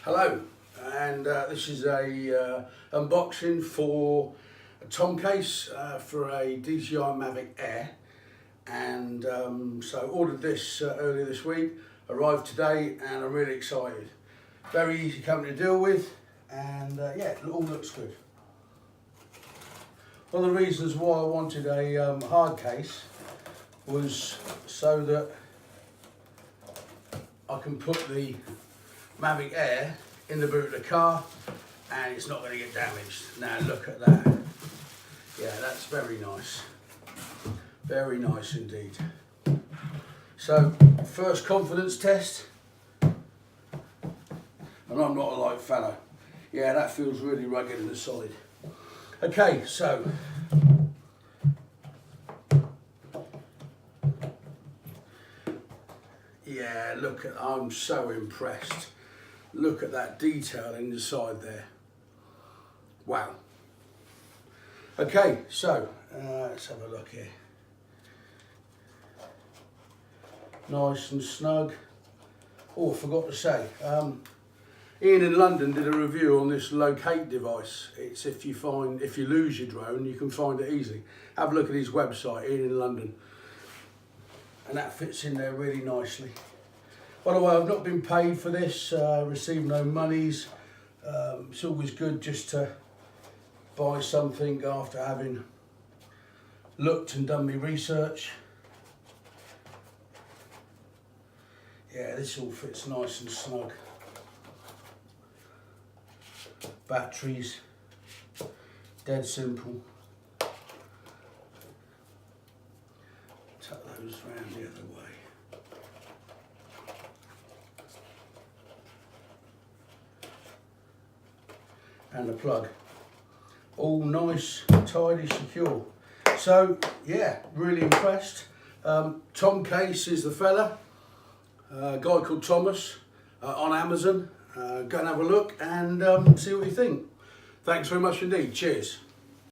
Hello, and this is a unboxing for a Tom case for a DJI Mavic Air, and so ordered this earlier this week, arrived today, and I'm really excited. Very easy company to deal with, and yeah, it all looks good. One of the reasons why I wanted a hard case was so that I can put the Mavic Air in the boot of the car and it's not going to get damaged. Now look at that. Yeah, that's very nice. Very nice indeed. So, first confidence test. And I'm not a light fellow. Yeah, that feels really rugged and solid. Okay, so yeah, look at, I'm so impressed. Look at that detail inside there. Wow. Okay, so let's have a look here. Nice and snug. Oh, I forgot to say, Ian in London did a review on this locate device. It's if you lose your drone, you can find it easily. Have a look at his website, Ian in London. And that fits in there really nicely. By the way, I've not been paid for this, received no monies. It's always good just to buy something after having looked and done my research. Yeah, this all fits nice and snug. Batteries, dead simple. Tuck those round the other way. And the plug. All nice, tidy, secure. So yeah, really impressed. Tom Case is the fella. A guy called Thomas on Amazon. Go and have a look and see what you think. Thanks very much indeed. Cheers.